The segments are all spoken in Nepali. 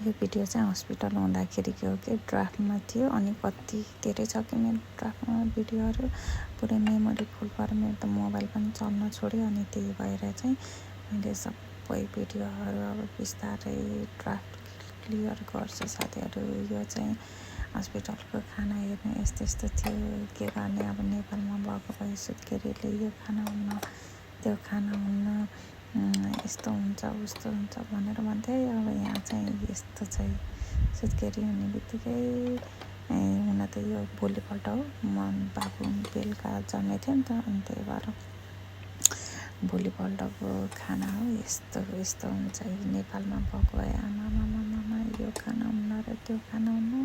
यो भिडियो चाहिँ हस्पिटल हुँदाखेरिको हो कि ड्राफ्टमा थियो अनि कति धेरै छ कि मेरो ड्राफ्टमा भिडियोहरू पुरै मेमोरी फुल भएर मेरो त मोबाइल पनि चल्न छोड्यो अनि त्यही भएर चाहिँ मैले सबै भिडियोहरू अब बिस्तारै ड्राफ्ट क्लियर गर्छु साथीहरू। यो चाहिँ हस्पिटलको खाना हेर्ने यस्तो यस्तो थियो के गर्ने अब नेपालमा भएको भए सुत्केरीले यो खाना हुन्न त्यो खाना हुन्न यस्तो हुन्छ उस्तो हुन्छ भनेर भन्थे। अब यहाँ चाहिँ यस्तो चाहिँ सुत्केरी हुने बित्तिकै हुन त यो भोलिपल्ट हो म बाबु बेलुका जन्मेको थियो नि त अनि त्यही भएर भोलिपल्टको खाना हो। यस्तो यस्तो हुन्छ नेपालमा भएको भए आमामामा यो खाना हुन्न र त्यो खाना हुन्न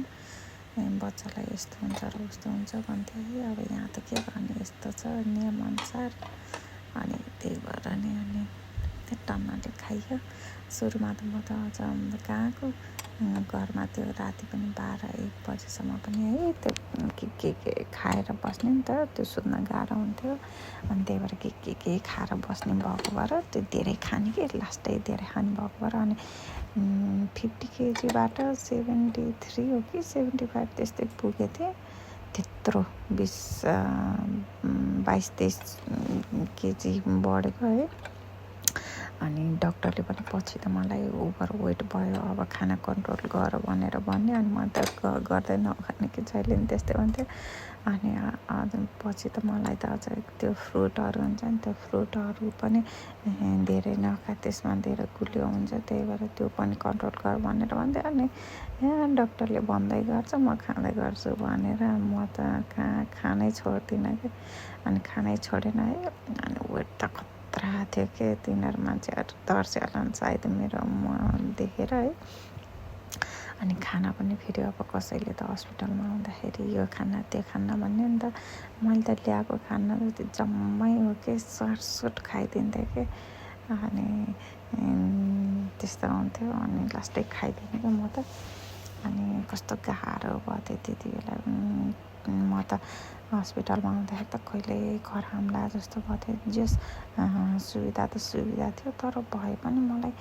बच्चालाई यस्तो हुन्छ र उस्तो हुन्छ भन्थे। अब यहाँ त के गर्ने यस्तो छ नियमअनुसार अनि त्यही भएर नि अनि टन्नले खाइयो। सुरुमा त म त अझ कहाँको घरमा त्यो राति पनि 12-1 बजीसम्म पनि है त्यो के खाएर बस्ने नि त त्यो सुत्न गाह्रो हुन्थ्यो अनि त्यही भएर के खाएर बस्ने भएको भएर त्यो धेरै खाने कि लास्टै धेरै खाने भएको भएर अनि 50 केजीबाट 73 हो कि 75 त्यस्तै पुगेको थिएँ। त्यत्रो 22-23 केजी बढेको है। अनि डक्टरले पनि पछि त मलाई ओभर वेट भयो अब खाना कन्ट्रोल गर भनेर भन्यो अनि म त गर्दैन खाने कि जहिले पनि त्यस्तै भन्थ्यो। अनि पछि त मलाई त अझ त्यो फ्रुटहरू हुन्छ नि त्यो फ्रुटहरू पनि धेरै नखा त्यसमा धेरै गुलियो हुन्छ त्यही भएर त्यो पनि कन्ट्रोल गर भनेर भन्थ्यो। अनि डक्टरले भन्दै गर्छ म खाँदै गर्छु भनेर म त कहाँ खानै छोड्दिनँ कि अनि खानै छोडेन है। अनि वेट त खतरा थियो कि तिनीहरू मान्छेहरू तर्स्यो होला सायद मेरो म देखेर है। अनि खाना पनि फेरि अब कसैले त हस्पिटलमा आउँदाखेरि यो खाना त्यो खाना भन्यो नि त मैले त ल्याएको खाना त जम्मै हो कि सर्टसुट खाइदिन्थेँ कि अनि त्यस्तो हुन्थ्यो अनि लास्टै खाइदिएँ कि म त। अनि कस्तो गाह्रो भयो त्यति बेला म त हस्पिटलमा आउँदाखेरि त कहिले घर हमला जस्तो भएको थियो। जस सुविधा त सुविधा थियो तर भए पनि मलाई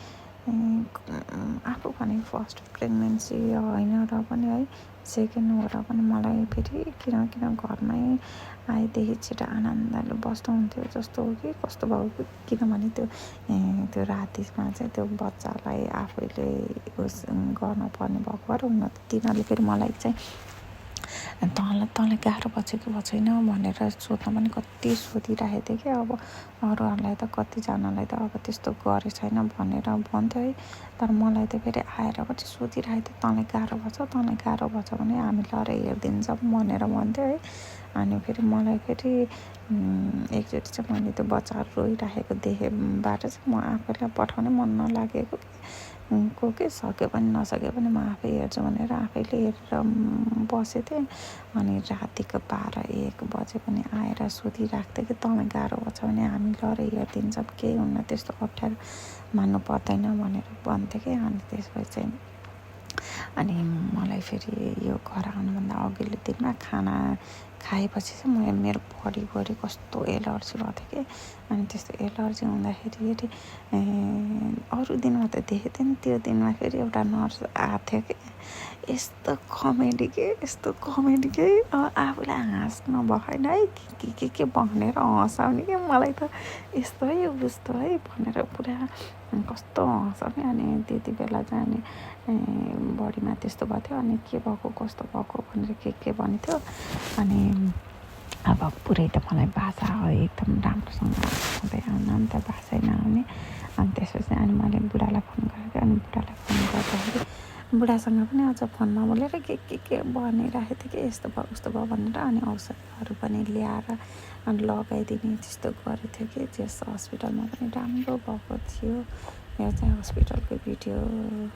आफू भने फर्स्ट प्रेग्नेन्सी होइन र पनि है सेकेन्ड हो र पनि मलाई फेरि किन घरमै आएदेखि छिटो आनन्दले बस्नुहुन्थ्यो जस्तो हो कि कस्तो भयो कि किनभने त्यो रातिमा चाहिँ त्यो बच्चालाई आफैले उस गर्नुपर्ने भएको भएर हुन त तिनीहरूले फेरि मलाई चाहिँ तँलाई गाह्रो बच्यो कि छैन भनेर सोध्न पनि कति सोधिरहेको थियो कि अब अरूहरूलाई त कतिजनालाई त अब त्यस्तो गरे छैन भनेर भन्थ्यो है। तर मलाई त फेरि आएर पनि सोधिरहेको थियो तँलाई गाह्रो भएछ भने हामी लएर हेरिदिन्छौँ भनेर भन्थ्यो है। अनि फेरि मलाई फेरि एकचोटि चाहिँ मैले त्यो बच्चाहरू रोइरहेको देखेबाट चाहिँ म आफैलाई पठाउनै मन नलागेको के सक्यो पनि नसक्यो पनि म आफै हेर्छु भनेर आफैले हेरेर बसेको थिएँ। अनि रातिको 12-1 बजे पनि आएर सोधिरहेको थियो कि तँलाई गाह्रो भएको छ भने हामी लएर हेरिदिन्छौँ केही हुन्न त्यस्तो अप्ठ्यारो मान्नु पर्दैन भनेर भन्थ्यो कि। अनि त्यसपछि चाहिँ अनि मलाई फेरि यो घर आउनुभन्दा अघिल्लो दिनमा खाना खाएपछि चाहिँ मेरो बडी कस्तो एलर्जी भएको थियो कि अनि त्यस्तो एलर्जी हुँदाखेरि अरू दिनमा त देखेको थिएँ नि त्यो दिनमा फेरि एउटा नर्स आएको थियो कि यस्तो कमेडी के आफूलाई हाँस्न भएन है के भनेर हँसाउने कि मलाई त यस्तो है उस्तो है भनेर पुरा कस्तो हँसाउने। अनि त्यति बेला चाहिँ अनि बडीमा त्यस्तो भएको थियो अनि के भएको कस्तो भएको भनेर के भन्थ्यो। अनि अब पुरै त मलाई भाषा एकदम राम्रोसँग हुँदै आउन नि त भाषै नआउने। अनि त्यसपछि अनि मैले बुढालाई फोन गरेको अनि बुढालाई फोन गर्दाखेरि बुढासँग पनि अझ फोनमा बोलेर के भनिरहेको थियो कि यस्तो भयो उस्तो भयो भनेर अनि औषधहरू पनि ल्याएर अनि लगाइदिने त्यस्तो गरेको थियो कि त्यस हस्पिटलमा पनि राम्रो भएको थियो। यो चाहिँ हस्पिटलको भिडियो।